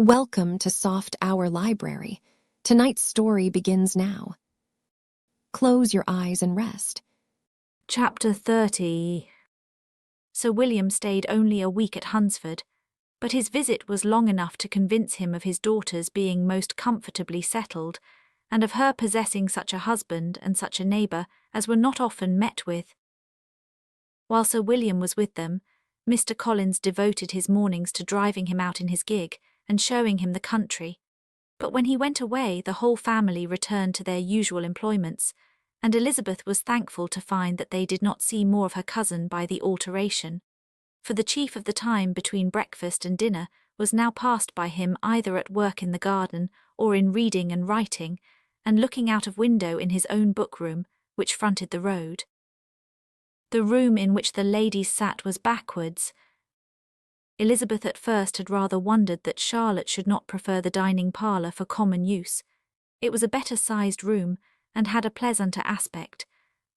Welcome to Soft Hour Library. Tonight's story begins now. Close your eyes and rest. Chapter 30. Sir William stayed only a week at Hunsford, but his visit was long enough to convince him of his daughter's being most comfortably settled, and of her possessing such a husband and such a neighbour as were not often met with. While Sir William was with them, Mr. Collins devoted his mornings to driving him out in his gig and showing him the country. But when he went away, the whole family returned to their usual employments, and Elizabeth was thankful to find that they did not see more of her cousin by the alteration, for the chief of the time between breakfast and dinner was now passed by him either at work in the garden or in reading and writing, and looking out of window in his own book-room, which fronted the road. The room in which the ladies sat was backwards. Elizabeth at first had rather wondered that Charlotte should not prefer the dining parlour for common use. It was a better-sized room, and had a pleasanter aspect,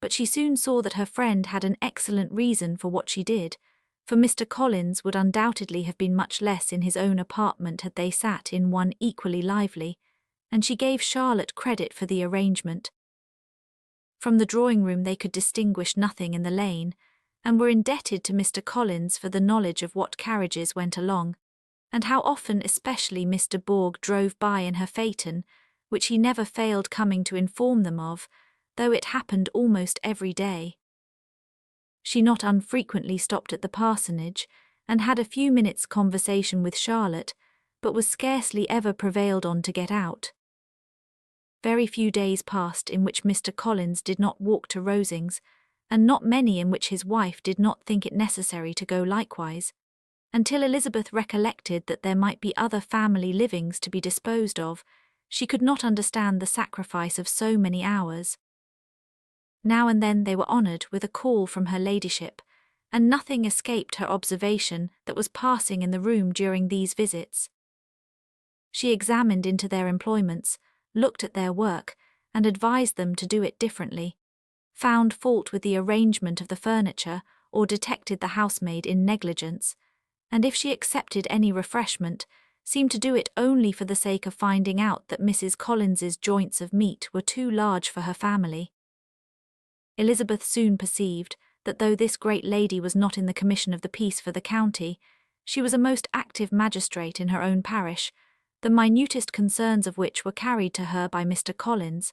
but she soon saw that her friend had an excellent reason for what she did, for Mr. Collins would undoubtedly have been much less in his own apartment had they sat in one equally lively, and she gave Charlotte credit for the arrangement. From the drawing-room they could distinguish nothing in the lane, and were indebted to Mr. Collins for the knowledge of what carriages went along, and how often especially Mr. Borg drove by in her phaeton, which he never failed coming to inform them of, though it happened almost every day. She not unfrequently stopped at the parsonage, and had a few minutes' conversation with Charlotte, but was scarcely ever prevailed on to get out. Very few days passed in which Mr. Collins did not walk to Rosings, and not many in which his wife did not think it necessary to go likewise, until Elizabeth recollected that there might be other family livings to be disposed of. She could not understand the sacrifice of so many hours. Now and then they were honoured with a call from her ladyship, and nothing escaped her observation that was passing in the room during these visits. She examined into their employments, looked at their work, and advised them to do it differently, found fault with the arrangement of the furniture, or detected the housemaid in negligence, and if she accepted any refreshment, seemed to do it only for the sake of finding out that Mrs. Collins's joints of meat were too large for her family. Elizabeth soon perceived that though this great lady was not in the commission of the peace for the county, she was a most active magistrate in her own parish, the minutest concerns of which were carried to her by Mr. Collins,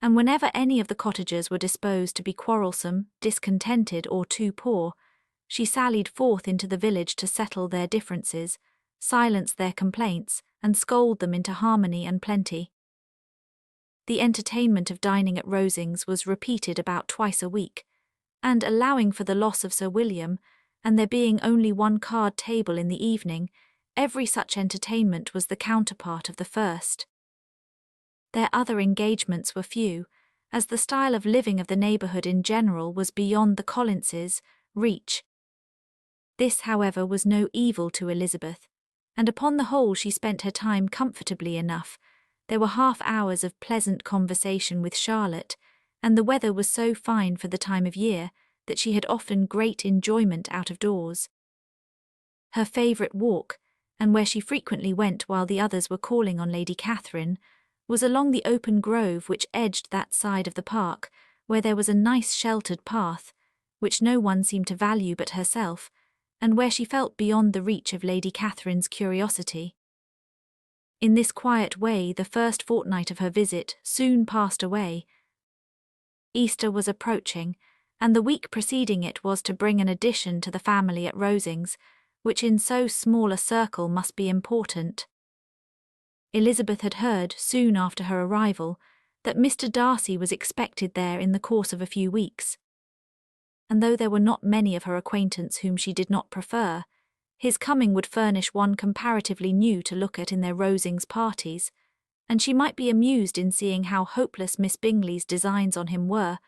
and whenever any of the cottagers were disposed to be quarrelsome, discontented, or too poor, she sallied forth into the village to settle their differences, silence their complaints, and scold them into harmony and plenty. The entertainment of dining at Rosings was repeated about twice a week, and allowing for the loss of Sir William, and there being only one card table in the evening, every such entertainment was the counterpart of the first. Their other engagements were few, as the style of living of the neighbourhood in general was beyond the Collinses' reach. This, however, was no evil to Elizabeth, and upon the whole she spent her time comfortably enough. There were half-hours of pleasant conversation with Charlotte, and the weather was so fine for the time of year that she had often great enjoyment out of doors. Her favourite walk, and where she frequently went while the others were calling on Lady Catherine, was along the open grove which edged that side of the park, where there was a nice sheltered path, which no one seemed to value but herself, and where she felt beyond the reach of Lady Catherine's curiosity. In this quiet way the first fortnight of her visit soon passed away. Easter was approaching, and the week preceding it was to bring an addition to the family at Rosings, which in so small a circle must be important. Elizabeth had heard, soon after her arrival, that Mr. Darcy was expected there in the course of a few weeks, and though there were not many of her acquaintance whom she did not prefer, his coming would furnish one comparatively new to look at in their Rosings parties, and she might be amused in seeing how hopeless Miss Bingley's designs on him were,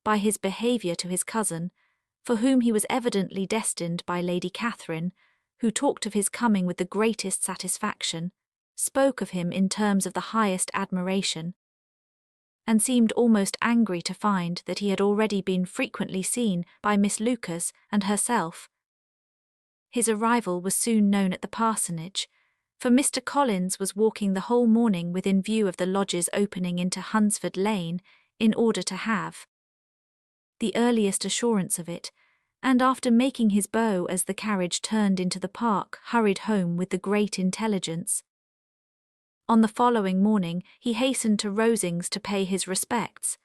by his behaviour to his cousin, for whom he was evidently destined by Lady Catherine, who talked of his coming with the greatest satisfaction, spoke of him in terms of the highest admiration, and seemed almost angry to find that he had already been frequently seen by Miss Lucas and herself. His arrival was soon known at the parsonage, for Mr. Collins was walking the whole morning within view of the lodges opening into Hunsford Lane in order to have the earliest assurance of it, and after making his bow as the carriage turned into the park, hurried home with the great intelligence. On the following morning he hastened to Rosings to pay his respects.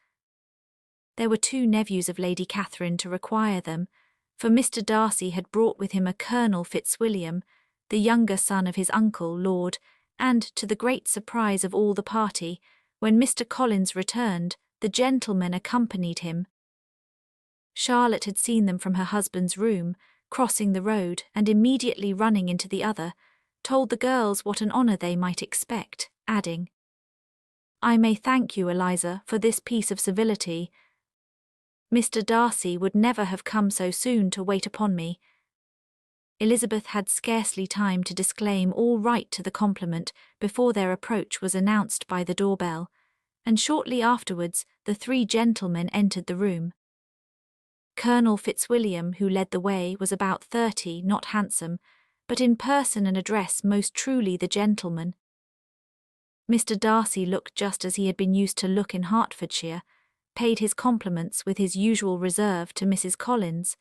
There were 2 nephews of Lady Catherine to require them, for Mr. Darcy had brought with him a Colonel Fitzwilliam, the younger son of his uncle, Lord, and, to the great surprise of all the party, when Mr. Collins returned, the gentlemen accompanied him. Charlotte had seen them from her husband's room, crossing the road and immediately running into the other, told the girls what an honour they might expect, adding, "I may thank you, Eliza, for this piece of civility. Mr. Darcy would never have come so soon to wait upon me." Elizabeth had scarcely time to disclaim all right to the compliment before their approach was announced by the doorbell, and shortly afterwards the 3 gentlemen entered the room. Colonel Fitzwilliam, who led the way, was about 30, not handsome, but in person and address most truly the gentleman. Mr. Darcy looked just as he had been used to look in Hertfordshire, paid his compliments with his usual reserve to Mrs. Collins,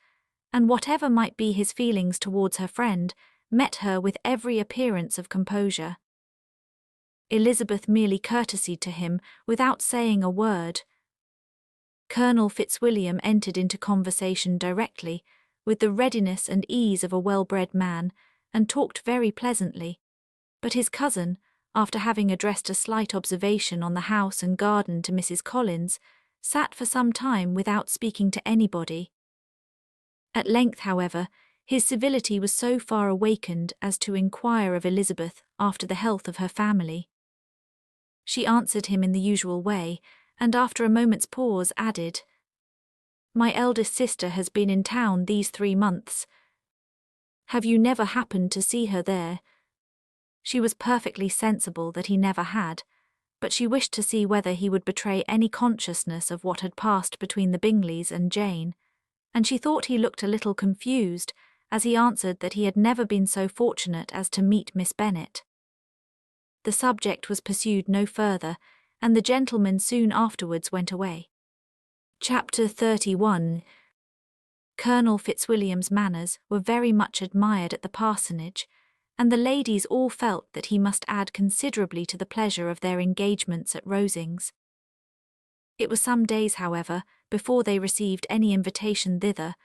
and whatever might be his feelings towards her friend, met her with every appearance of composure. Elizabeth merely courtesied to him without saying a word. Colonel Fitzwilliam entered into conversation directly, with the readiness and ease of a well-bred man, and talked very pleasantly, but his cousin, after having addressed a slight observation on the house and garden to Mrs. Collins, sat for some time without speaking to anybody. At length, however, his civility was so far awakened as to inquire of Elizabeth after the health of her family. She answered him in the usual way, and after a moment's pause added, "My eldest sister has been in town these 3 months. Have you never happened to see her there?" She was perfectly sensible that he never had, but she wished to see whether he would betray any consciousness of what had passed between the Bingleys and Jane, and she thought he looked a little confused as he answered that he had never been so fortunate as to meet Miss Bennet. The subject was pursued no further, and the gentlemen soon afterwards went away. Chapter 31. Colonel Fitzwilliam's manners were very much admired at the parsonage, and the ladies all felt that he must add considerably to the pleasure of their engagements at Rosings. It was some days, however, before they received any invitation thither,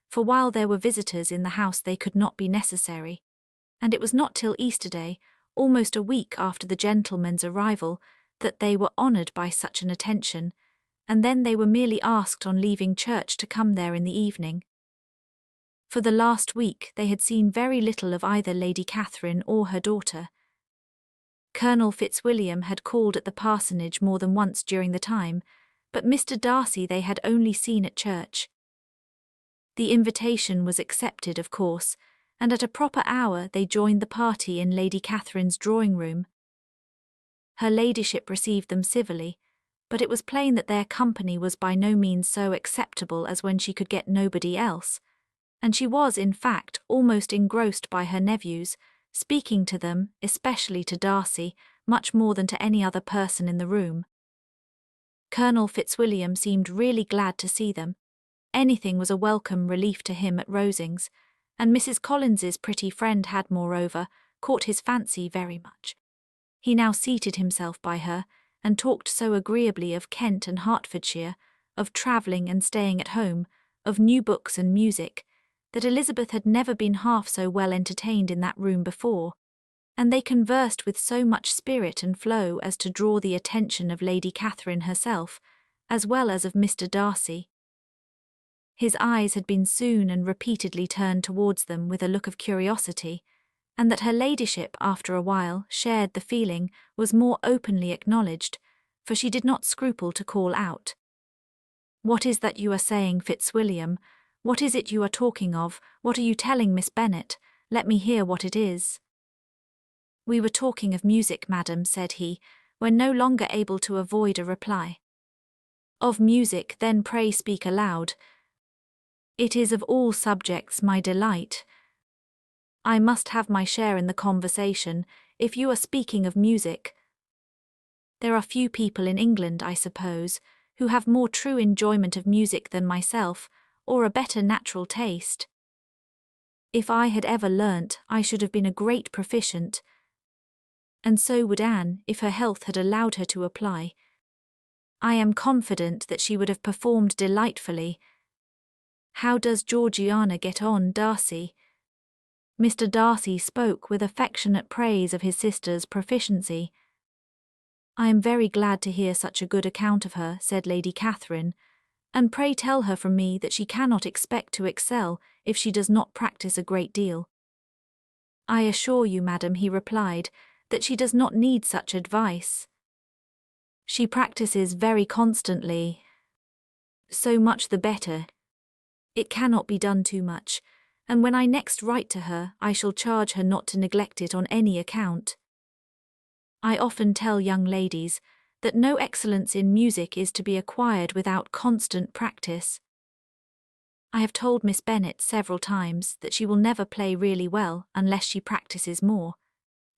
for while there were visitors in the house they could not be necessary, and it was not till Easter Day, almost a week after the gentlemen's arrival, that they were honoured by such an attention, and then they were merely asked on leaving church to come there in the evening. For the last week they had seen very little of either Lady Catherine or her daughter. Colonel Fitzwilliam had called at the parsonage more than once during the time, but Mr. Darcy they had only seen at church. The invitation was accepted, of course, and at a proper hour they joined the party in Lady Catherine's drawing-room. Her ladyship received them civilly, but it was plain that their company was by no means so acceptable as when she could get nobody else, and she was, in fact, almost engrossed by her nephews, speaking to them, especially to Darcy, much more than to any other person in the room. Colonel Fitzwilliam seemed really glad to see them. Anything was a welcome relief to him at Rosings, and Mrs. Collins's pretty friend had, moreover, caught his fancy very much. He now seated himself by her, and talked so agreeably of Kent and Hertfordshire, of travelling and staying at home, of new books and music, that Elizabeth had never been half so well entertained in that room before, and they conversed with so much spirit and flow as to draw the attention of Lady Catherine herself, as well as of Mr. Darcy. His eyes had been soon and repeatedly turned towards them with a look of curiosity, and that her ladyship, after a while, shared the feeling was more openly acknowledged, for she did not scruple to call out, "What is that you are saying, Fitzwilliam? What is it you are talking of? What are you telling Miss Bennet? Let me hear what it is." "We were talking of music, madam," said he, when no longer able to avoid a reply. "Of music, then pray speak aloud. It is of all subjects my delight. I must have my share in the conversation, if you are speaking of music. There are few people in England, I suppose, who have more true enjoyment of music than myself, or a better natural taste. If I had ever learnt, I should have been a great proficient. And so would Anne, if her health had allowed her to apply. I am confident that she would have performed delightfully. How does Georgiana get on, Darcy? Mr. Darcy spoke with affectionate praise of his sister's proficiency. I am very glad to hear such a good account of her, said Lady Catherine, and pray tell her from me that she cannot expect to excel if she does not practice a great deal. I assure you, madam, he replied, that she does not need such advice. She practices very constantly. So much the better. It cannot be done too much, and when I next write to her, I shall charge her not to neglect it on any account. I often tell young ladies that no excellence in music is to be acquired without constant practice. I have told Miss Bennet several times that she will never play really well unless she practices more,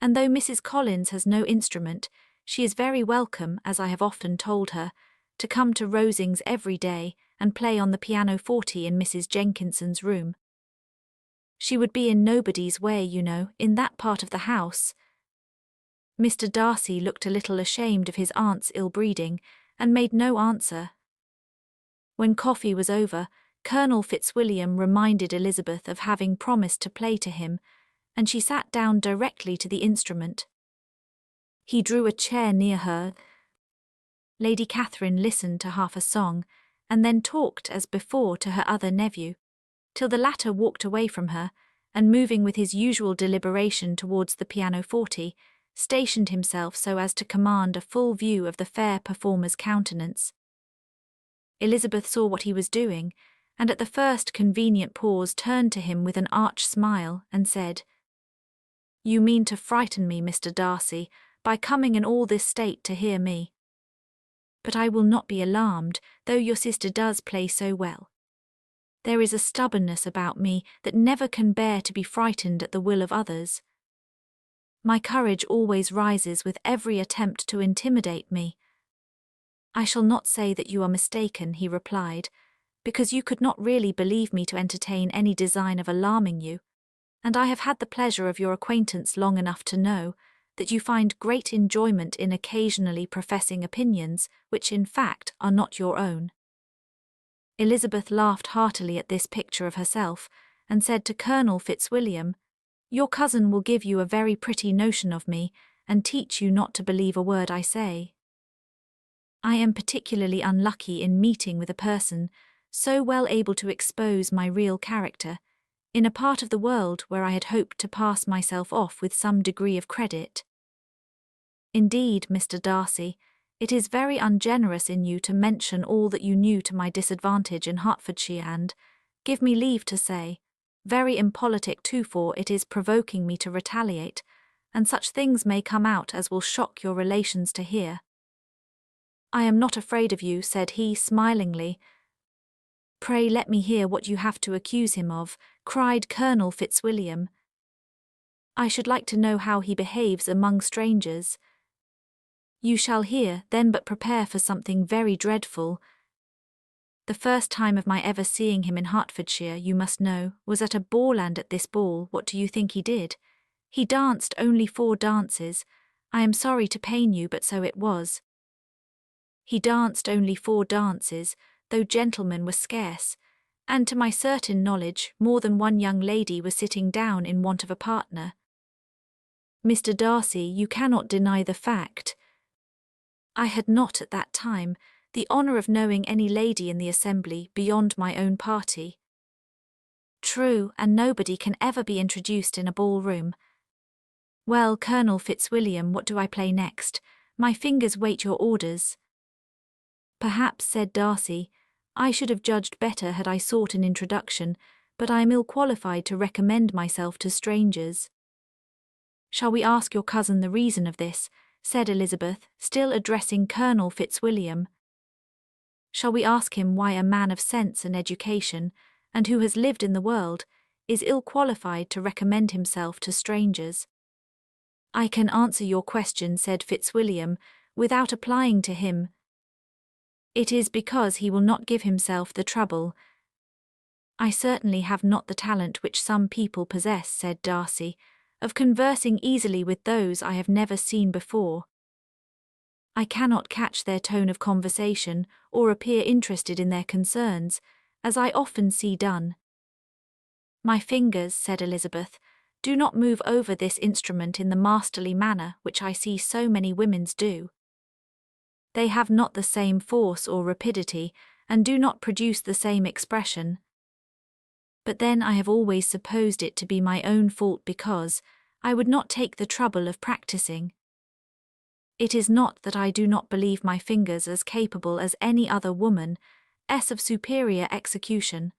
and though Mrs. Collins has no instrument, she is very welcome, as I have often told her, to come to Rosings every day and play on the pianoforte in Mrs. Jenkinson's room. She would be in nobody's way, you know, in that part of the house. Mr. Darcy looked a little ashamed of his aunt's ill-breeding, and made no answer. When coffee was over, Colonel Fitzwilliam reminded Elizabeth of having promised to play to him, and she sat down directly to the instrument. He drew a chair near her. Lady Catherine listened to half a song, and then talked as before to her other nephew, till the latter walked away from her, and moving with his usual deliberation towards the pianoforte, stationed himself so as to command a full view of the fair performer's countenance. Elizabeth saw what he was doing, and at the first convenient pause turned to him with an arch smile, and said, "You mean to frighten me, Mr. Darcy, by coming in all this state to hear me. But I will not be alarmed, though your sister does play so well. There is a stubbornness about me that never can bear to be frightened at the will of others. My courage always rises with every attempt to intimidate me." "I shall not say that you are mistaken," he replied, "because you could not really believe me to entertain any design of alarming you, and I have had the pleasure of your acquaintance long enough to know that you find great enjoyment in occasionally professing opinions which in fact are not your own." Elizabeth laughed heartily at this picture of herself, and said to Colonel Fitzwilliam, "Your cousin will give you a very pretty notion of me, and teach you not to believe a word I say. I am particularly unlucky in meeting with a person so well able to expose my real character, in a part of the world where I had hoped to pass myself off with some degree of credit. Indeed, Mr. Darcy, it is very ungenerous in you to mention all that you knew to my disadvantage in Hertfordshire and, give me leave to say, very impolitic too, for it is provoking me to retaliate, and such things may come out as will shock your relations to hear." "I am not afraid of you," said he smilingly. "Pray let me hear what you have to accuse him of," cried Colonel Fitzwilliam. "I should like to know how he behaves among strangers." "You shall hear, then, but prepare for something very dreadful. The first time of my ever seeing him in Hertfordshire, you must know, was at a ball, and at this ball, what do you think he did? He danced only 4 dances. I am sorry to pain you, but so it was. He danced only 4 dances, though gentlemen were scarce, and to my certain knowledge more than one young lady was sitting down in want of a partner. Mr. Darcy, you cannot deny the fact. I had not at that time the honour of knowing any lady in the assembly beyond my own party. True, and nobody can ever be introduced in a ballroom. Well, Colonel Fitzwilliam, what do I play next? My fingers wait your orders." "Perhaps," said Darcy, "I should have judged better had I sought an introduction, but I am ill qualified to recommend myself to strangers." "Shall we ask your cousin the reason of this?" said Elizabeth, still addressing Colonel Fitzwilliam. "Shall we ask him why a man of sense and education, and who has lived in the world, is ill qualified to recommend himself to strangers?" I can answer your question, said Fitzwilliam, without applying to him. It is because he will not give himself the trouble. I certainly have not the talent which some people possess, said Darcy, of conversing easily with those I have never seen before. I cannot catch their tone of conversation or appear interested in their concerns, as I often see done. My fingers, said Elizabeth, do not move over this instrument in the masterly manner which I see so many women's do. They have not the same force or rapidity, and do not produce the same expression. But then I have always supposed it to be my own fault because I would not take the trouble of practicing. It is not that I do not believe my fingers as capable as any other woman, of superior execution.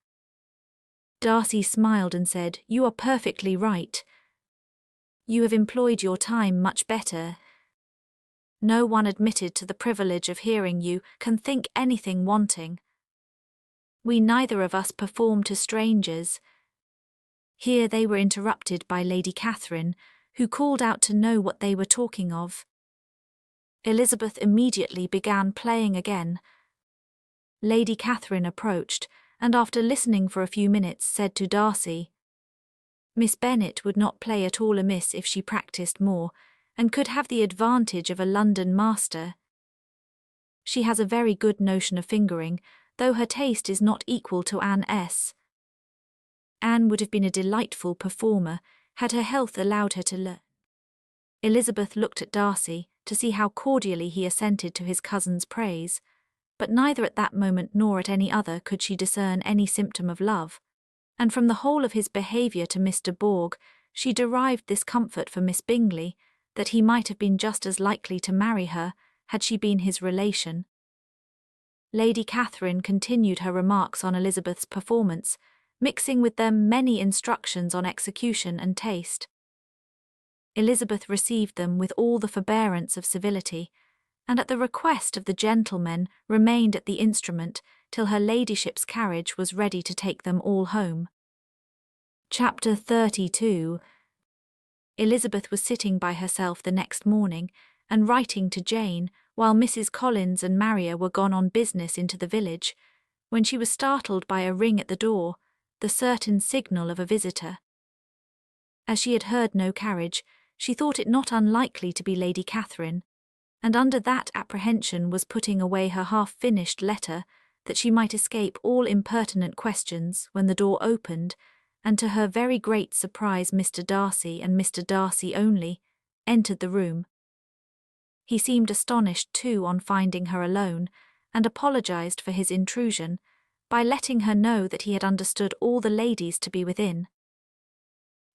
Darcy smiled and said, You are perfectly right. You have employed your time much better. No one admitted to the privilege of hearing you can think anything wanting. We neither of us perform to strangers. Here they were interrupted by Lady Catherine, who called out to know what they were talking of. Elizabeth immediately began playing again. Lady Catherine approached, and after listening for a few minutes said to Darcy, Miss Bennet would not play at all amiss if she practised more, and could have the advantage of a London master. She has a very good notion of fingering, though her taste is not equal to Anne's. Anne would have been a delightful performer, had her health allowed her to learn. Elizabeth looked at Darcy to see how cordially he assented to his cousin's praise, but neither at that moment nor at any other could she discern any symptom of love, and from the whole of his behaviour to Mr. Bourg she derived this comfort for Miss Bingley, that he might have been just as likely to marry her had she been his relation. Lady Catherine continued her remarks on Elizabeth's performance, mixing with them many instructions on execution and taste. Elizabeth received them with all the forbearance of civility, and at the request of the gentlemen remained at the instrument till her ladyship's carriage was ready to take them all home. Chapter 32. Elizabeth was sitting by herself the next morning, and writing to Jane, while Mrs. Collins and Maria were gone on business into the village, when she was startled by a ring at the door, the certain signal of a visitor. As she had heard no carriage, she thought it not unlikely to be Lady Catherine, and under that apprehension was putting away her half-finished letter, that she might escape all impertinent questions, when the door opened, and to her very great surprise Mr. Darcy, and Mr. Darcy only, entered the room. He seemed astonished too on finding her alone, and apologized for his intrusion, by letting her know that he had understood all the ladies to be within.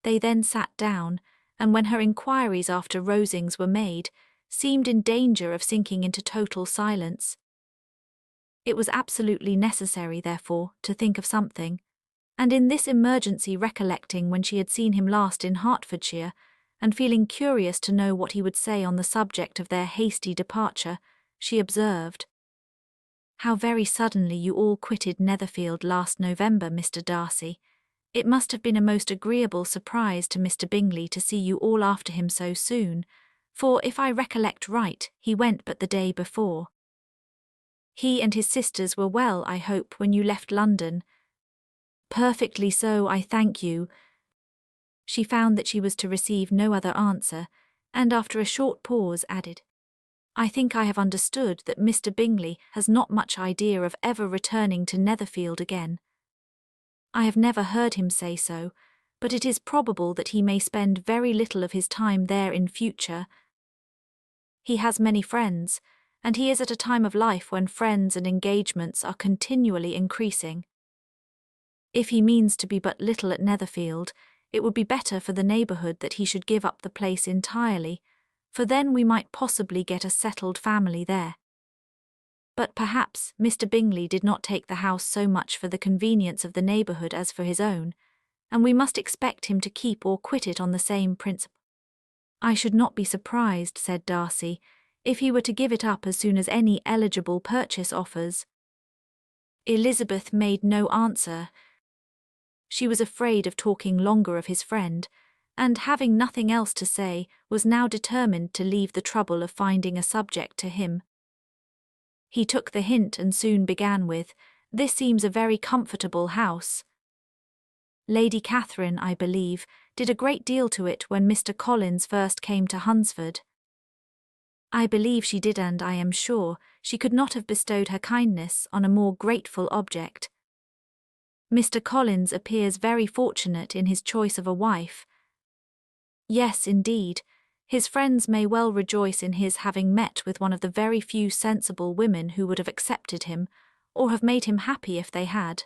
They then sat down, and when her inquiries after Rosings were made, seemed in danger of sinking into total silence. It was absolutely necessary, therefore, to think of something, and in this emergency recollecting when she had seen him last in Hertfordshire, and feeling curious to know what he would say on the subject of their hasty departure, she observed, How very suddenly you all quitted Netherfield last November, Mr. Darcy. It must have been a most agreeable surprise to Mr. Bingley to see you all after him so soon, for, if I recollect right, he went but the day before. He and his sisters were well, I hope, when you left London. Perfectly so, I thank you. She found that she was to receive no other answer, and after a short pause added, I think I have understood that Mr. Bingley has not much idea of ever returning to Netherfield again. I have never heard him say so, but it is probable that he may spend very little of his time there in future. He has many friends, and he is at a time of life when friends and engagements are continually increasing. If he means to be but little at Netherfield, it would be better for the neighbourhood that he should give up the place entirely, for then we might possibly get a settled family there. But perhaps Mr. Bingley did not take the house so much for the convenience of the neighbourhood as for his own, and we must expect him to keep or quit it on the same principle. I should not be surprised, said Darcy, if he were to give it up as soon as any eligible purchase offers. Elizabeth made no answer. She was afraid of talking longer of his friend, and having nothing else to say, was now determined to leave the trouble of finding a subject to him. He took the hint and soon began with, "This seems a very comfortable house. Lady Catherine, I believe, did a great deal to it when Mr. Collins first came to Hunsford." "I believe she did, and I am sure she could not have bestowed her kindness on a more grateful object. Mr. Collins appears very fortunate in his choice of a wife." "Yes, indeed. His friends may well rejoice in his having met with one of the very few sensible women who would have accepted him, or have made him happy if they had.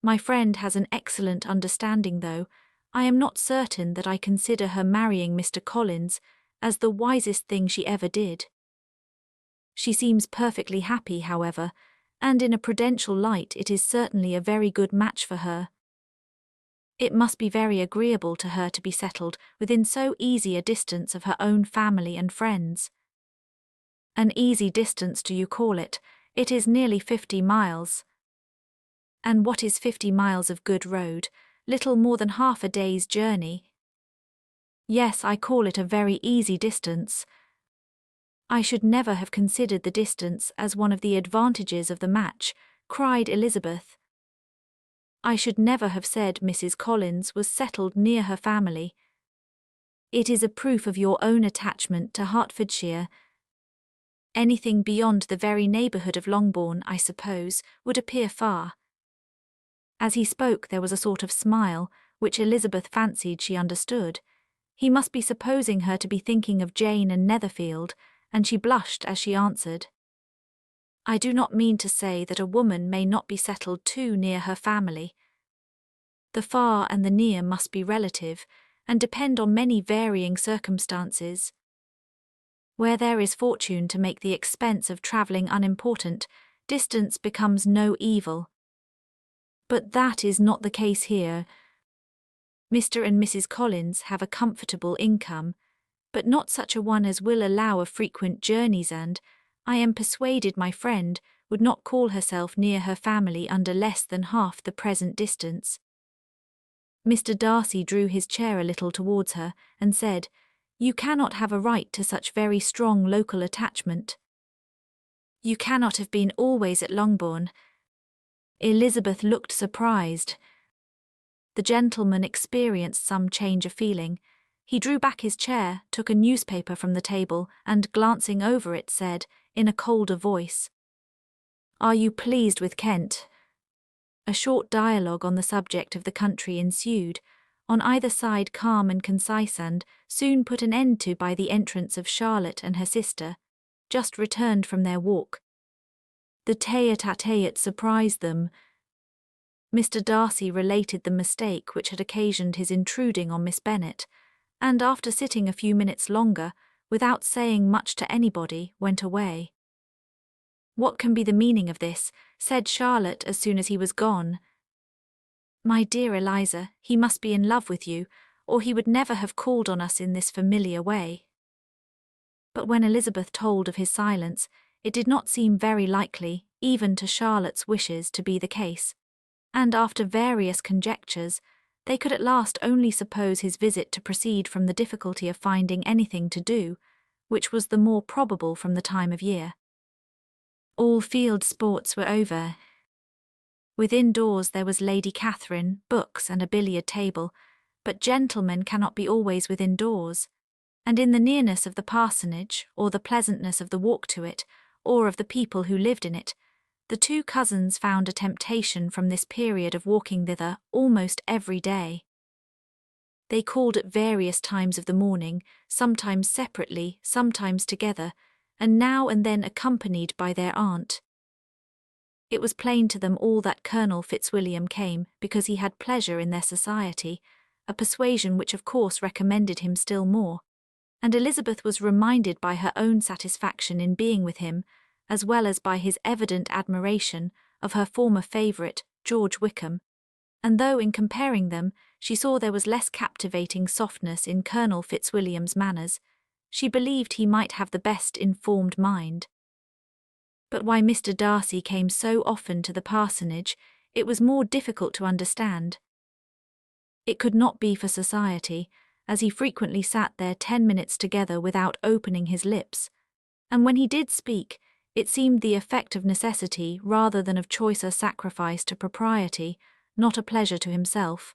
My friend has an excellent understanding, though I am not certain that I consider her marrying Mr. Collins as the wisest thing she ever did. She seems perfectly happy, however, and in a prudential light it is certainly a very good match for her. It must be very agreeable to her to be settled within so easy a distance of her own family and friends." "An easy distance, do you call it? It is nearly 50 miles. "And what is 50 miles of good road? Little more than half a day's journey." "Yes, I call it a very easy distance." "I should never have considered the distance as one of the advantages of the match," cried Elizabeth. "I should never have said Mrs. Collins was settled near her family. It is a proof of your own attachment to Hertfordshire. Anything beyond the very neighbourhood of Longbourn, I suppose, would appear far." As he spoke there was a sort of smile, which Elizabeth fancied she understood. He must be supposing her to be thinking of Jane and Netherfield, and she blushed as she answered, "I do not mean to say that a woman may not be settled too near her family. The far and the near must be relative, and depend on many varying circumstances. Where there is fortune to make the expense of travelling unimportant, distance becomes no evil. But that is not the case here. Mr. and Mrs. Collins have a comfortable income, but not such a one as will allow of frequent journeys, and I am persuaded my friend would not call herself near her family under less than half the present distance." Mr. Darcy drew his chair a little towards her and said, "You cannot have a right to such very strong local attachment. You cannot have been always at Longbourn." Elizabeth looked surprised. The gentleman experienced some change of feeling. He drew back his chair, took a newspaper from the table, and glancing over it said, in a colder voice, "Are you pleased with Kent?" A short dialogue on the subject of the country ensued, on either side calm and concise, and soon put an end to by the entrance of Charlotte and her sister, just returned from their walk. The tete-a-tete surprised them. Mr. Darcy related the mistake which had occasioned his intruding on Miss Bennet, and after sitting a few minutes longer, without saying much to anybody, went away. "What can be the meaning of this?" said Charlotte as soon as he was gone. "My dear Eliza, he must be in love with you, or he would never have called on us in this familiar way." But when Elizabeth told of his silence, it did not seem very likely, even to Charlotte's wishes, to be the case, and after various conjectures, they could at last only suppose his visit to proceed from the difficulty of finding anything to do, which was the more probable from the time of year. All field sports were over. Within doors there was Lady Catherine, books, and a billiard table, but gentlemen cannot be always within doors, and in the nearness of the parsonage, or the pleasantness of the walk to it, or of the people who lived in it, the two cousins found a temptation from this period of walking thither almost every day. They called at various times of the morning, sometimes separately, sometimes together, and now and then accompanied by their aunt. It was plain to them all that Colonel Fitzwilliam came because he had pleasure in their society, a persuasion which of course recommended him still more, and Elizabeth was reminded by her own satisfaction in being with him, as well as by his evident admiration of her former favourite, George Wickham, and though in comparing them she saw there was less captivating softness in Colonel Fitzwilliam's manners, she believed he might have the best informed mind. But why Mr. Darcy came so often to the parsonage, it was more difficult to understand. It could not be for society, as he frequently sat there 10 minutes together without opening his lips, and when he did speak, it seemed the effect of necessity rather than of choicer sacrifice to propriety, not a pleasure to himself.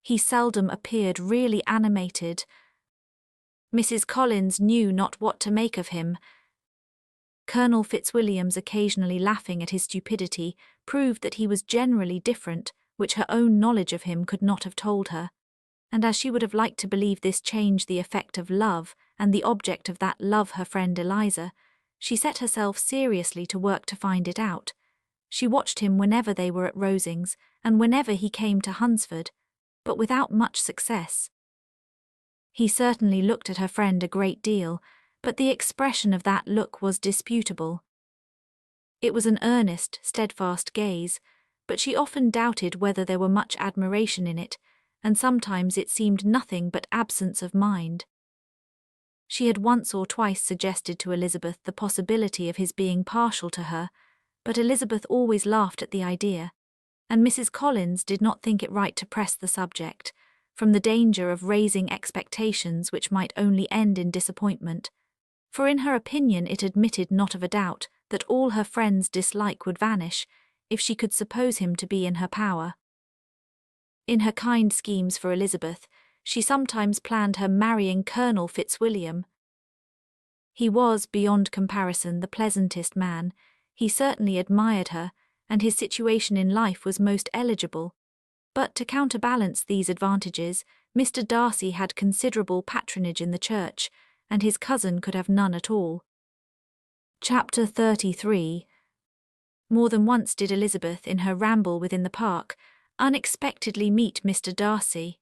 He seldom appeared really animated. Mrs. Collins knew not what to make of him. Colonel Fitzwilliam's occasionally laughing at his stupidity proved that he was generally different, which her own knowledge of him could not have told her, and as she would have liked to believe this changed the effect of love and the object of that love her friend Eliza, she set herself seriously to work to find it out. She watched him whenever they were at Rosings and whenever he came to Hunsford, but without much success. He certainly looked at her friend a great deal, but the expression of that look was disputable. It was an earnest, steadfast gaze, but she often doubted whether there were much admiration in it, and sometimes it seemed nothing but absence of mind. She had once or twice suggested to Elizabeth the possibility of his being partial to her, but Elizabeth always laughed at the idea, and Mrs. Collins did not think it right to press the subject, from the danger of raising expectations which might only end in disappointment, for in her opinion it admitted not of a doubt that all her friend's dislike would vanish if she could suppose him to be in her power. In her kind schemes for Elizabeth, she sometimes planned her marrying Colonel Fitzwilliam. He was, beyond comparison, the pleasantest man. He certainly admired her, and his situation in life was most eligible. But to counterbalance these advantages, Mr. Darcy had considerable patronage in the church, and his cousin could have none at all. Chapter 33. More than once did Elizabeth, in her ramble within the park, unexpectedly meet Mr. Darcy.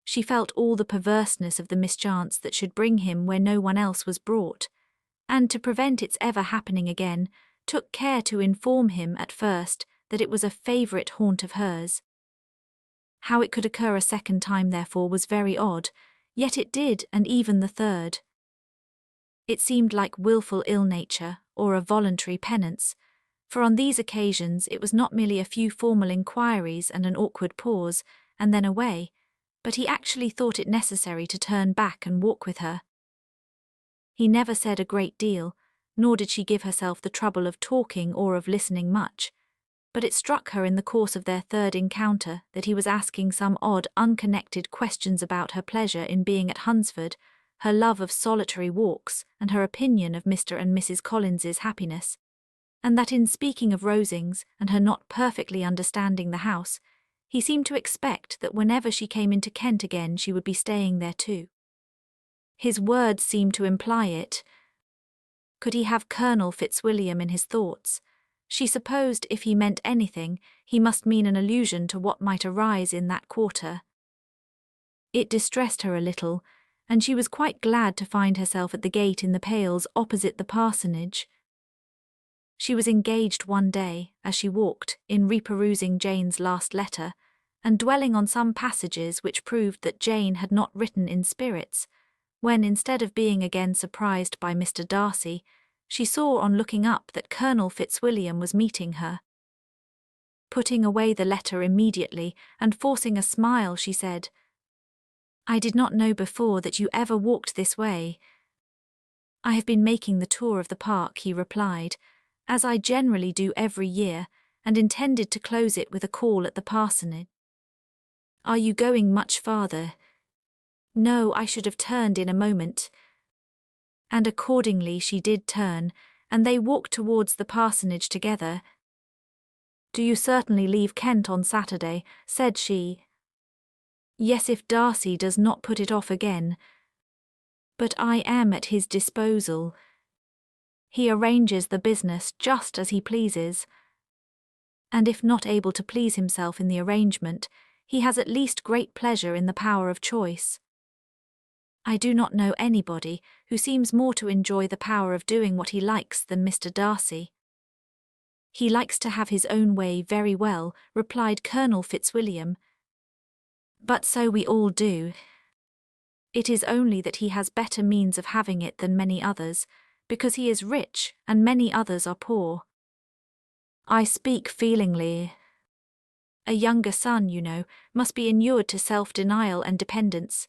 She felt all the perverseness of the mischance that should bring him where no one else was brought, and to prevent its ever happening again, took care to inform him at first that it was a favourite haunt of hers. How it could occur a second time, therefore, was very odd, yet it did, and even the third. It seemed like wilful ill-nature, or a voluntary penance, for on these occasions it was not merely a few formal inquiries and an awkward pause, and then away, but he actually thought it necessary to turn back and walk with her. He never said a great deal, nor did she give herself the trouble of talking or of listening much, but it struck her in the course of their third encounter that he was asking some odd, unconnected questions about her pleasure in being at Hunsford, her love of solitary walks, and her opinion of Mr. and Mrs. Collins's happiness, and that in speaking of Rosings and her not perfectly understanding the house, he seemed to expect that whenever she came into Kent again she would be staying there too. His words seemed to imply it. Could he have Colonel Fitzwilliam in his thoughts? She supposed if he meant anything, he must mean an allusion to what might arise in that quarter. It distressed her a little, and she was quite glad to find herself at the gate in the Pales opposite the parsonage. She was engaged one day, as she walked, in reperusing Jane's last letter, and dwelling on some passages which proved that Jane had not written in spirits, when, instead of being again surprised by Mr. Darcy, she saw on looking up that Colonel Fitzwilliam was meeting her. Putting away the letter immediately, and forcing a smile, she said, "I did not know before that you ever walked this way." "I have been making the tour of the park," he replied, "as I generally do every year, and intended to close it with a call at the parsonage." "Are you going much farther?" "No, I should have turned in a moment." And accordingly she did turn, and they walked towards the parsonage together. "Do you certainly leave Kent on Saturday?" said she. "Yes, if Darcy does not put it off again. But I am at his disposal. He arranges the business just as he pleases. And if not able to please himself in the arrangement, he has at least great pleasure in the power of choice. I do not know anybody who seems more to enjoy the power of doing what he likes than Mr. Darcy." "He likes to have his own way very well," replied Colonel Fitzwilliam. "But so we all do. It is only that he has better means of having it than many others, because he is rich and many others are poor. I speak feelingly. A younger son, must be inured to self-denial and dependence.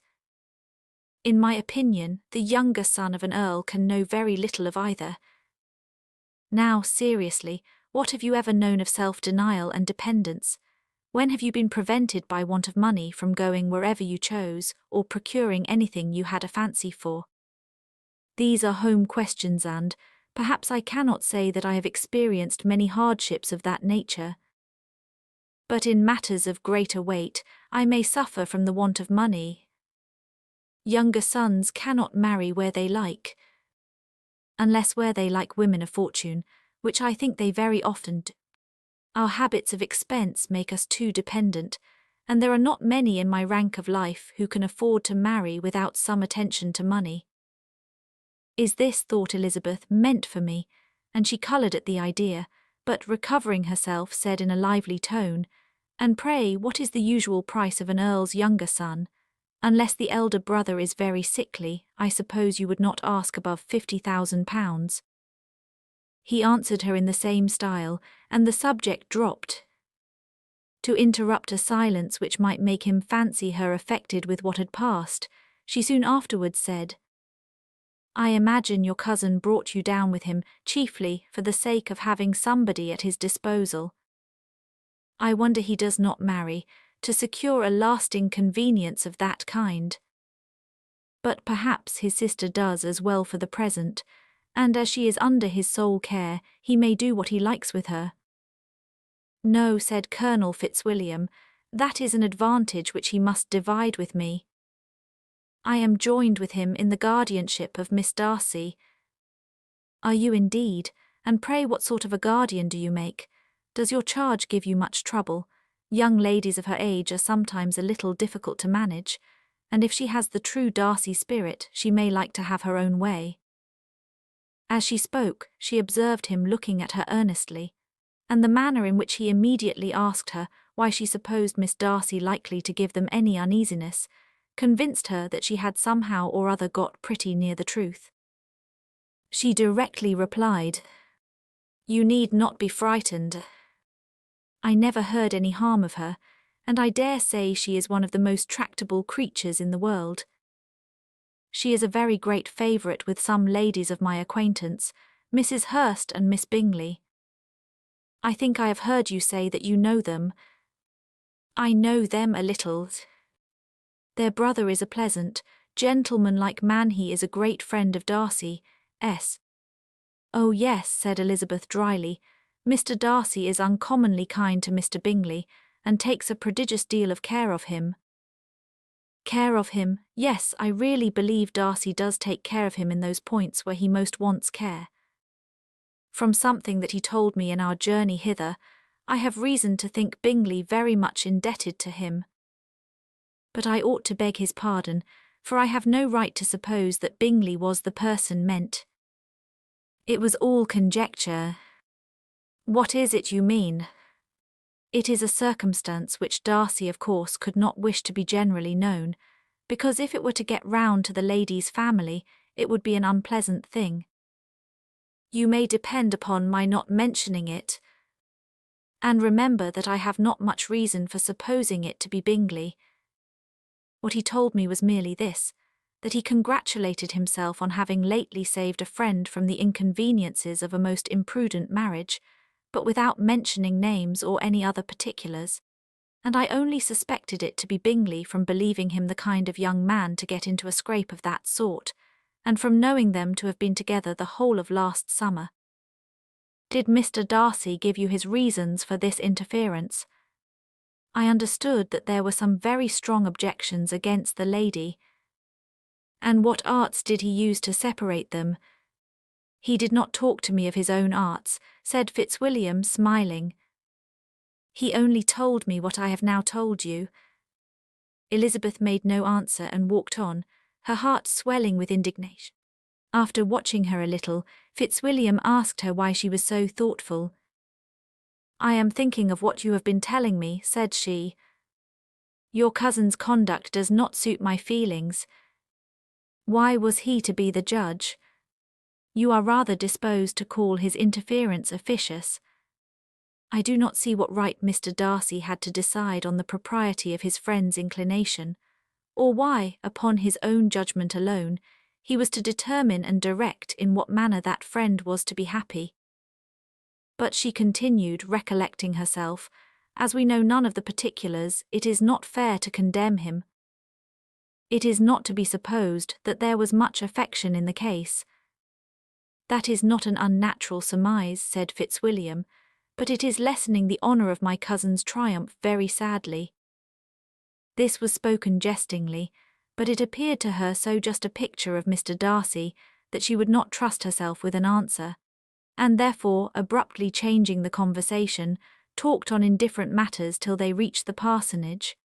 In my opinion, the younger son of an earl can know very little of either. Now, seriously, what have you ever known of self-denial and dependence? When have you been prevented by want of money from going wherever you chose or procuring anything you had a fancy for? These are home questions and, perhaps I cannot say that I have experienced many hardships of that nature. But in matters of greater weight, I may suffer from the want of money. Younger sons cannot marry where they like, unless where they like women of fortune, which I think they very often do. Our habits of expense make us too dependent, and there are not many in my rank of life who can afford to marry without some attention to money. Is this, thought Elizabeth, meant for me? And she coloured at the idea, but recovering herself said in a lively tone, "And pray, what is the usual price of an earl's younger son? Unless the elder brother is very sickly, I suppose you would not ask above £50,000. He answered her in the same style, and the subject dropped. To interrupt a silence which might make him fancy her affected with what had passed, she soon afterwards said, "I imagine your cousin brought you down with him chiefly for the sake of having somebody at his disposal. I wonder he does not marry, to secure a lasting convenience of that kind. But perhaps his sister does as well for the present, and as she is under his sole care, he may do what he likes with her." "No," said Colonel Fitzwilliam, "that is an advantage which he must divide with me. I am joined with him in the guardianship of Miss Darcy." "Are you indeed? And pray what sort of a guardian do you make? Does your charge give you much trouble? Young ladies of her age are sometimes a little difficult to manage, and if she has the true Darcy spirit, she may like to have her own way." As she spoke, she observed him looking at her earnestly, and the manner in which he immediately asked her why she supposed Miss Darcy likely to give them any uneasiness, convinced her that she had somehow or other got pretty near the truth. She directly replied, "You need not be frightened. I never heard any harm of her, and I dare say she is one of the most tractable creatures in the world. She is a very great favourite with some ladies of my acquaintance, Mrs. Hurst and Miss Bingley. I think I have heard you say that you know them. I know them a little. Their brother is a pleasant, gentlemanlike man. He is a great friend of Darcy's." "Oh yes," said Elizabeth dryly, "Mr. Darcy is uncommonly kind to Mr. Bingley, and takes a prodigious deal of care of him." "Care of him, yes, I really believe Darcy does take care of him in those points where he most wants care. From something that he told me in our journey hither, I have reason to think Bingley very much indebted to him. But I ought to beg his pardon, for I have no right to suppose that Bingley was the person meant. It was all conjecture." "What is it you mean?" "It is a circumstance which Darcy, of course, could not wish to be generally known, because if it were to get round to the lady's family, it would be an unpleasant thing. You may depend upon my not mentioning it. And remember that I have not much reason for supposing it to be Bingley. What he told me was merely this, that he congratulated himself on having lately saved a friend from the inconveniences of a most imprudent marriage, but without mentioning names or any other particulars, and I only suspected it to be Bingley from believing him the kind of young man to get into a scrape of that sort, and from knowing them to have been together the whole of last summer." "Did Mr. Darcy give you his reasons for this interference?" "I understood that there were some very strong objections against the lady." "And what arts did he use to separate them?" "He did not talk to me of his own arts," said Fitzwilliam, smiling. "He only told me what I have now told you." Elizabeth made no answer and walked on, her heart swelling with indignation. After watching her a little, Fitzwilliam asked her why she was so thoughtful. "I am thinking of what you have been telling me," said she. "Your cousin's conduct does not suit my feelings. Why was he to be the judge? You are rather disposed to call his interference officious." I do not see what right Mr. Darcy had to decide on the propriety of his friend's inclination, or why, upon his own judgment alone, he was to determine and direct in what manner that friend was to be happy. But she continued, recollecting herself, as we know none of the particulars, it is not fair to condemn him. It is not to be supposed that there was much affection in the case. That is not an unnatural surmise, said Fitzwilliam, but it is lessening the honour of my cousin's triumph very sadly. This was spoken jestingly, but it appeared to her so just a picture of Mr. Darcy that she would not trust herself with an answer, and therefore, abruptly changing the conversation, talked on indifferent matters till they reached the parsonage.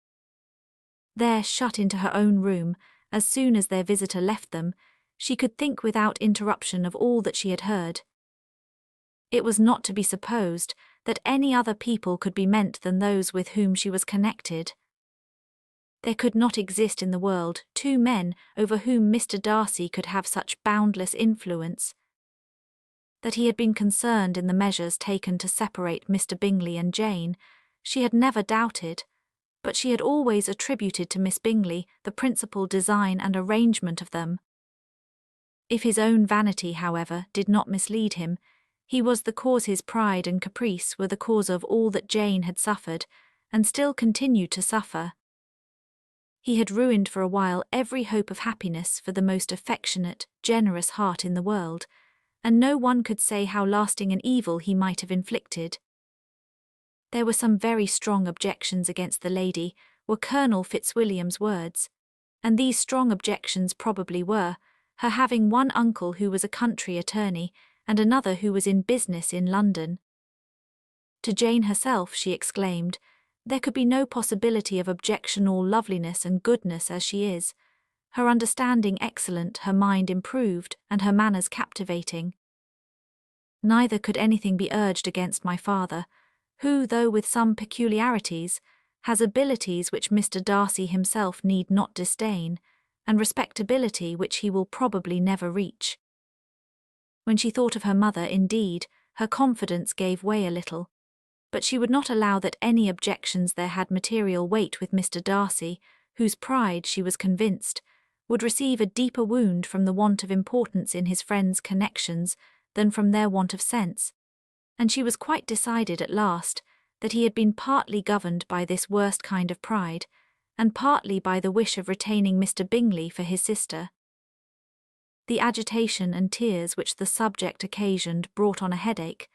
There, shut into her own room, as soon as their visitor left them, she could think without interruption of all that she had heard. It was not to be supposed that any other people could be meant than those with whom she was connected. There could not exist in the world two men over whom Mr. Darcy could have such boundless influence. That he had been concerned in the measures taken to separate Mr. Bingley and Jane, she had never doubted, but she had always attributed to Miss Bingley the principal design and arrangement of them. If his own vanity, however, did not mislead him, he was the cause his pride and caprice were the cause of all that Jane had suffered, and still continued to suffer. He had ruined for a while every hope of happiness for the most affectionate, generous heart in the world, and no one could say how lasting an evil he might have inflicted. There were some very strong objections against the lady, were Colonel Fitzwilliam's words, and these strong objections probably were, her having one uncle who was a country attorney, and another who was in business in London. To Jane herself she exclaimed, there could be no possibility of objection, all loveliness and goodness as she is, her understanding excellent, her mind improved, and her manners captivating. Neither could anything be urged against my father, who, though with some peculiarities, has abilities which Mr. Darcy himself need not disdain, and respectability which he will probably never reach. When she thought of her mother, indeed, her confidence gave way a little, but she would not allow that any objections there had material weight with Mr. Darcy, whose pride, she was convinced, would receive a deeper wound from the want of importance in his friends' connections than from their want of sense, and she was quite decided at last that he had been partly governed by this worst kind of pride, and partly by the wish of retaining Mr. Bingley for his sister. The agitation and tears which the subject occasioned brought on a headache,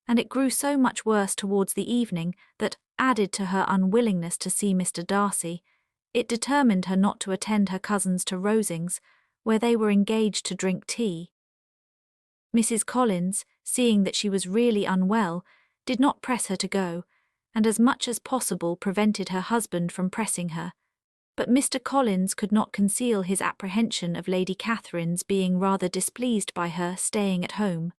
and it grew so much worse towards the evening that, added to her unwillingness to see Mr. Darcy, it determined her not to attend her cousins to Rosings, where they were engaged to drink tea. Mrs. Collins, seeing that she was really unwell, did not press her to go, and as much as possible prevented her husband from pressing her, but Mr. Collins could not conceal his apprehension of Lady Catherine's being rather displeased by her staying at home.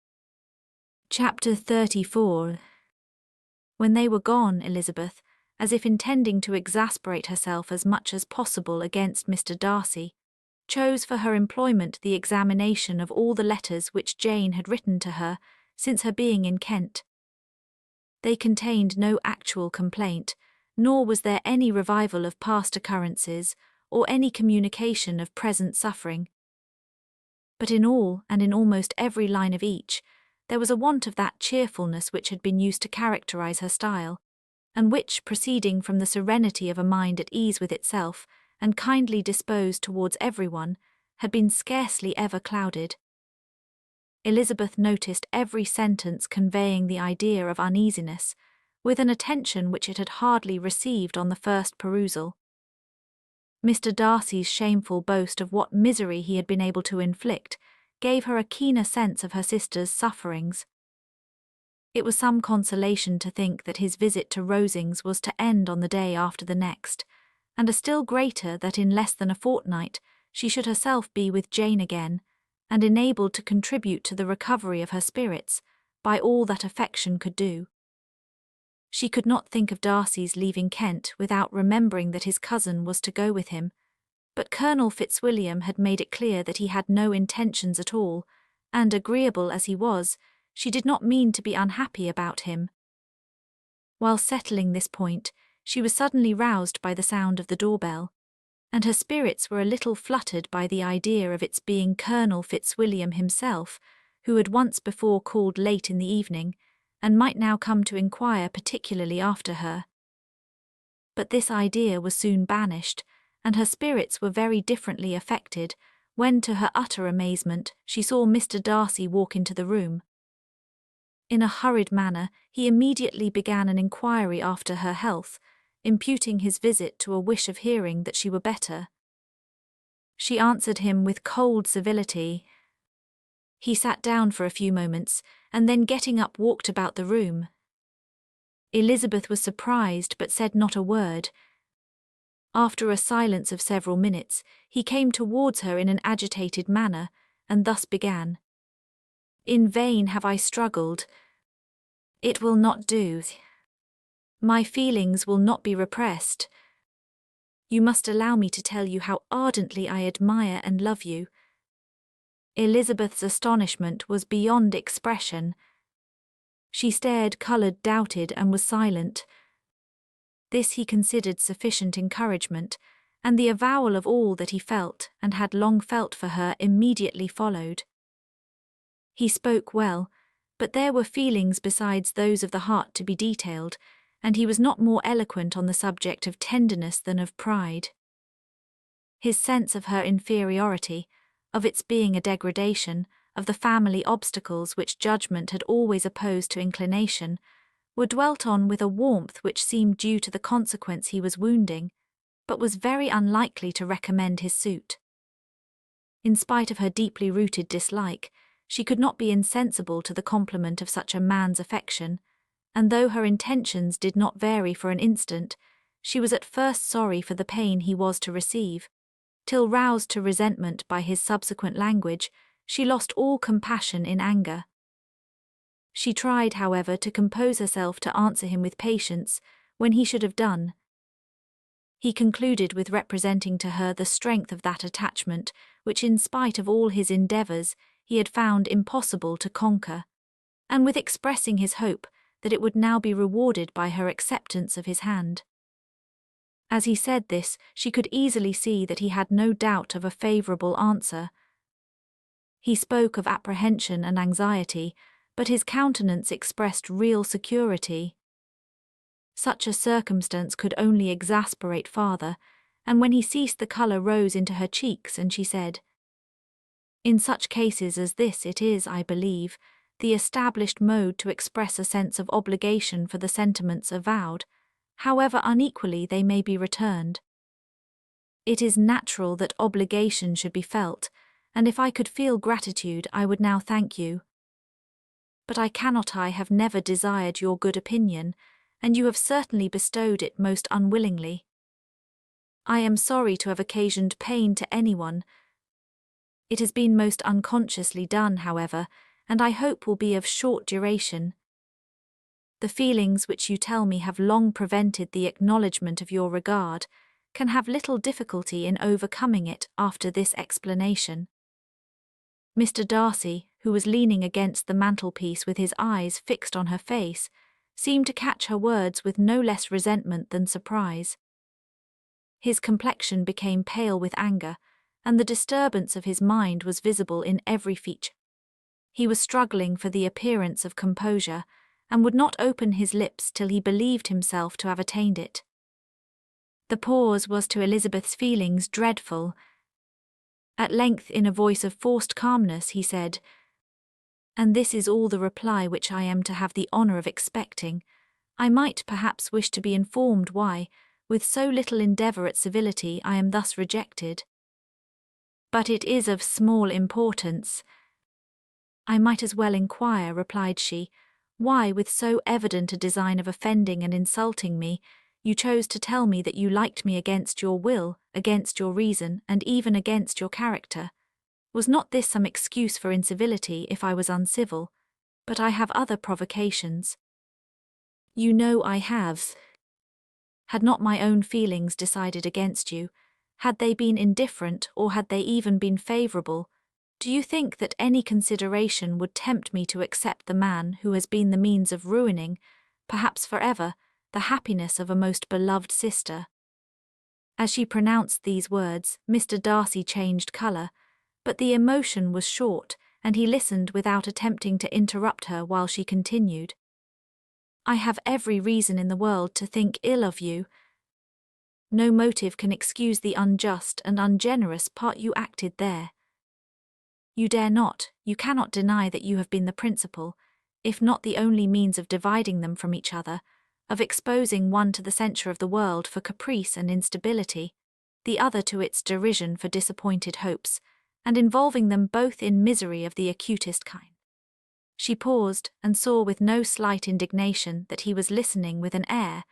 Chapter 34. When they were gone, Elizabeth, as if intending to exasperate herself as much as possible against Mr. Darcy, chose for her employment the examination of all the letters which Jane had written to her since her being in Kent. They contained no actual complaint, nor was there any revival of past occurrences or any communication of present suffering. But in all, and in almost every line of each, there was a want of that cheerfulness which had been used to characterize her style, and which, proceeding from the serenity of a mind at ease with itself, and kindly disposed towards everyone, had been scarcely ever clouded. Elizabeth noticed every sentence conveying the idea of uneasiness, with an attention which it had hardly received on the first perusal. Mr. Darcy's shameful boast of what misery he had been able to inflict gave her a keener sense of her sister's sufferings. It was some consolation to think that his visit to Rosings was to end on the day after the next, and a still greater that in less than a fortnight she should herself be with Jane again, and enabled to contribute to the recovery of her spirits by all that affection could do. She could not think of Darcy's leaving Kent without remembering that his cousin was to go with him, but Colonel Fitzwilliam had made it clear that he had no intentions at all, and agreeable as he was, she did not mean to be unhappy about him. While settling this point, she was suddenly roused by the sound of the doorbell, and her spirits were a little fluttered by the idea of its being Colonel Fitzwilliam himself, who had once before called late in the evening, and might now come to inquire particularly after her. But this idea was soon banished, and her spirits were very differently affected when, to her utter amazement, she saw Mr. Darcy walk into the room. In a hurried manner, he immediately began an inquiry after her health, imputing his visit to a wish of hearing that she were better. She answered him with cold civility. He sat down for a few moments, and then getting up walked about the room. Elizabeth was surprised but said not a word. After a silence of several minutes, he came towards her in an agitated manner, and thus began. "In vain have I struggled. It will not do. My feelings will not be repressed. You must allow me to tell you how ardently I admire and love you." Elizabeth's astonishment was beyond expression. She stared, coloured, doubted, and was silent. This he considered sufficient encouragement, and the avowal of all that he felt and had long felt for her immediately followed. He spoke well, but there were feelings besides those of the heart to be detailed, and he was not more eloquent on the subject of tenderness than of pride. His sense of her inferiority, of its being a degradation, of the family obstacles which judgment had always opposed to inclination, were dwelt on with a warmth which seemed due to the consequence he was wounding, but was very unlikely to recommend his suit. In spite of her deeply rooted dislike, she could not be insensible to the compliment of such a man's affection, and though her intentions did not vary for an instant, she was at first sorry for the pain he was to receive, till roused to resentment by his subsequent language, she lost all compassion in anger. She tried, however, to compose herself to answer him with patience when he should have done. He concluded with representing to her the strength of that attachment which, in spite of all his endeavours, he had found impossible to conquer, and with expressing his hope that it would now be rewarded by her acceptance of his hand. As he said this, she could easily see that he had no doubt of a favourable answer. He spoke of apprehension and anxiety, but his countenance expressed real security. Such a circumstance could only exasperate farther, and when he ceased the colour rose into her cheeks, and she said, "In such cases as this it is, I believe, the established mode to express a sense of obligation for the sentiments avowed, however unequally they may be returned. It is natural that obligation should be felt, and if I could feel gratitude I would now thank you. But I cannot. I have never desired your good opinion, and you have certainly bestowed it most unwillingly. I am sorry to have occasioned pain to anyone. It has been most unconsciously done, however, and I hope will be of short duration. The feelings which you tell me have long prevented the acknowledgement of your regard can have little difficulty in overcoming it after this explanation." Mr. Darcy, who was leaning against the mantelpiece with his eyes fixed on her face, seemed to catch her words with no less resentment than surprise. His complexion became pale with anger, and the disturbance of his mind was visible in every feature. He was struggling for the appearance of composure, and would not open his lips till he believed himself to have attained it. The pause was to Elizabeth's feelings dreadful. At length, in a voice of forced calmness, he said, "And this is all the reply which I am to have the honour of expecting. I might perhaps wish to be informed why, with so little endeavour at civility, I am thus rejected. But it is of small importance." "I might as well inquire," replied she, "why, with so evident a design of offending and insulting me, you chose to tell me that you liked me against your will, against your reason, and even against your character. Was not this some excuse for incivility if I was uncivil? But I have other provocations." "You know I have. Had not my own feelings decided against you, had they been indifferent or had they even been favourable, do you think that any consideration would tempt me to accept the man who has been the means of ruining, perhaps for ever, the happiness of a most beloved sister." As she pronounced these words, Mr. Darcy changed colour, but the emotion was short, and he listened without attempting to interrupt her while she continued. "I have every reason in the world to think ill of you. No motive can excuse the unjust and ungenerous part you acted there. You cannot deny that you have been the principal, if not the only means of dividing them from each other, of exposing one to the censure of the world for caprice and instability, the other to its derision for disappointed hopes, and involving them both in misery of the acutest kind." She paused, and saw with no slight indignation that he was listening with an air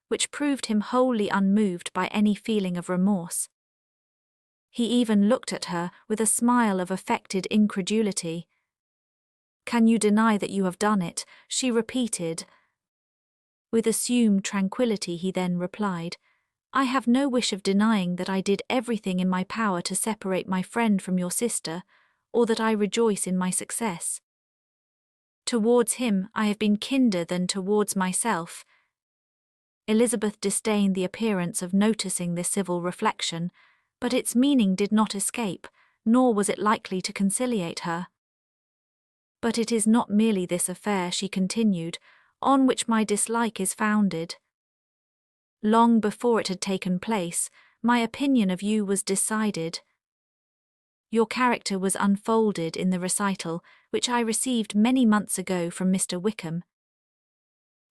which proved him wholly unmoved by any feeling of remorse. He even looked at her with a smile of affected incredulity. "Can you deny that you have done it?" she repeated. With assumed tranquillity he then replied, "I have no wish of denying that I did everything in my power to separate my friend from your sister, or that I rejoice in my success. Towards him I have been kinder than towards myself." Elizabeth disdained the appearance of noticing this civil reflection, but its meaning did not escape, nor was it likely to conciliate her. "But it is not merely this affair," she continued, "on which my dislike is founded. Long before it had taken place, my opinion of you was decided. Your character was unfolded in the recital which I received many months ago from Mr. Wickham.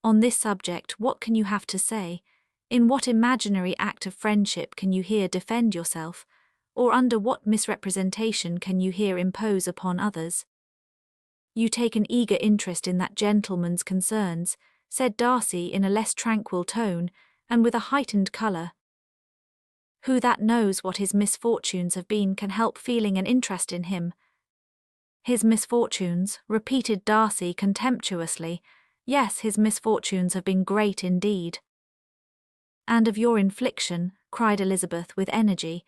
On this subject, what can you have to say? In what imaginary act of friendship can you here defend yourself, or under what misrepresentation can you here impose upon others? You take an eager interest in that gentleman's concerns," said Darcy in a less tranquil tone, and with a heightened colour. "Who that knows what his misfortunes have been can help feeling an interest in him?" "His misfortunes," repeated Darcy contemptuously. "Yes, his misfortunes have been great indeed." "And of your infliction," cried Elizabeth with energy,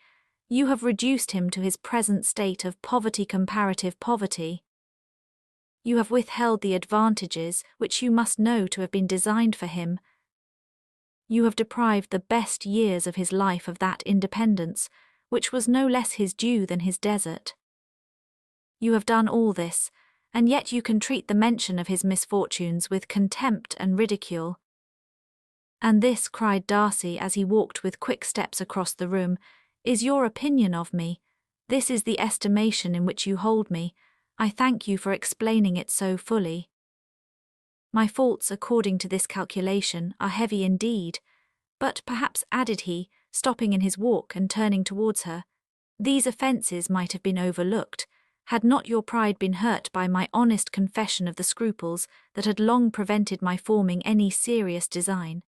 "you have reduced him to his present state of poverty, comparative poverty. You have withheld the advantages which you must know to have been designed for him. You have deprived the best years of his life of that independence, which was no less his due than his desert. You have done all this, and yet you can treat the mention of his misfortunes with contempt and ridicule." "And this," cried Darcy as he walked with quick steps across the room, "is your opinion of me. This is the estimation in which you hold me. I thank you for explaining it so fully. My faults, according to this calculation, are heavy indeed. But perhaps," added he, stopping in his walk and turning towards her, "these offences might have been overlooked, had not your pride been hurt by my honest confession of the scruples that had long prevented my forming any serious design.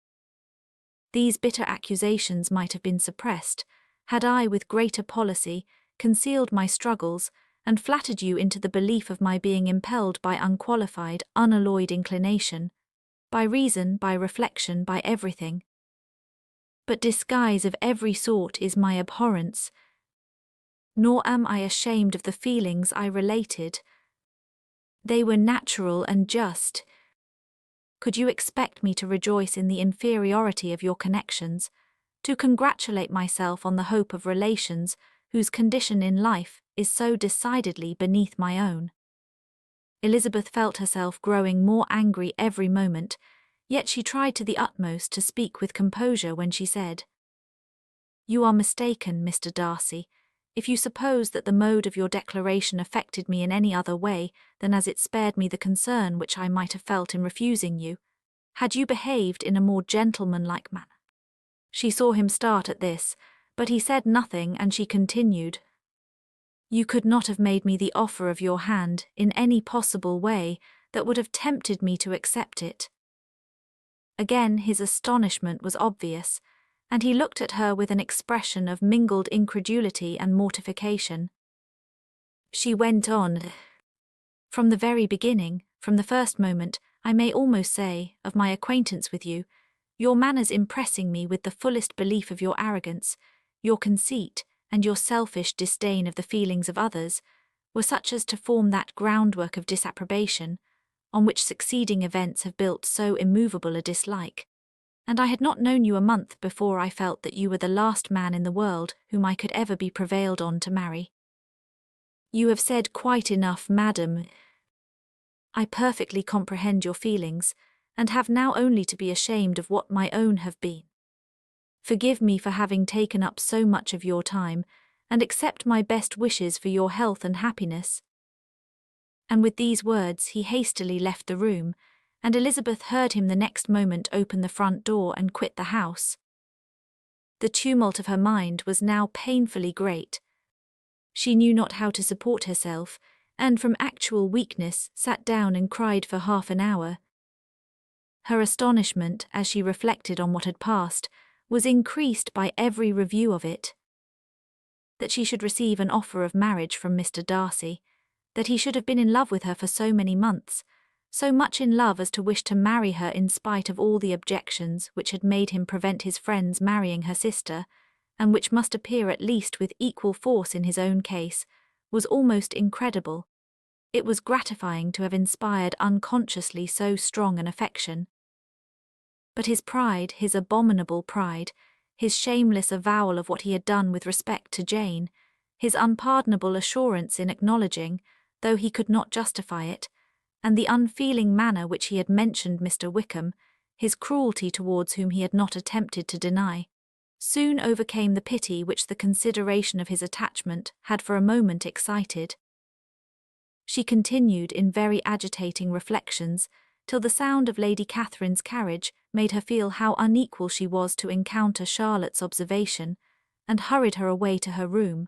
These bitter accusations might have been suppressed, had I, with greater policy, concealed my struggles, and flattered you into the belief of my being impelled by unqualified, unalloyed inclination, by reason, by reflection, by everything. But disguise of every sort is my abhorrence, nor am I ashamed of the feelings I related. They were natural and just. Could you expect me to rejoice in the inferiority of your connections, to congratulate myself on the hope of relations whose condition in life is so decidedly beneath my own?" Elizabeth felt herself growing more angry every moment, yet she tried to the utmost to speak with composure when she said, "You are mistaken, Mr. Darcy, if you suppose that the mode of your declaration affected me in any other way than as it spared me the concern which I might have felt in refusing you, had you behaved in a more gentlemanlike manner." She saw him start at this, but he said nothing, and she continued, "You could not have made me the offer of your hand in any possible way that would have tempted me to accept it." Again his astonishment was obvious, and he looked at her with an expression of mingled incredulity and mortification. She went on, "From the very beginning, from the first moment, I may almost say, of my acquaintance with you, your manners impressing me with the fullest belief of your arrogance, your conceit, and your selfish disdain of the feelings of others, were such as to form that groundwork of disapprobation, on which succeeding events have built so immovable a dislike. and I had not known you a month before I felt that you were the last man in the world whom I could ever be prevailed on to marry. You have said quite enough, madam. I perfectly comprehend your feelings, and have now only to be ashamed of what my own have been. Forgive me for having taken up so much of your time, and accept my best wishes for your health and happiness. And with these words he hastily left the room, and Elizabeth heard him the next moment open the front door and quit the house. The tumult of her mind was now painfully great. She knew not how to support herself, and from actual weakness sat down and cried for half an hour. Her astonishment, as she reflected on what had passed, was increased by every review of it. That she should receive an offer of marriage from Mr. Darcy, that he should have been in love with her for so many months, so much in love as to wish to marry her in spite of all the objections which had made him prevent his friends marrying her sister, and which must appear at least with equal force in his own case, was almost incredible. It was gratifying to have inspired unconsciously so strong an affection. But his pride, his abominable pride, his shameless avowal of what he had done with respect to Jane, his unpardonable assurance in acknowledging, though he could not justify it, and the unfeeling manner which he had mentioned Mr. Wickham, his cruelty towards whom he had not attempted to deny, soon overcame the pity which the consideration of his attachment had for a moment excited. She continued in very agitating reflections, till the sound of Lady Catherine's carriage made her feel how unequal she was to encounter Charlotte's observation, and hurried her away to her room.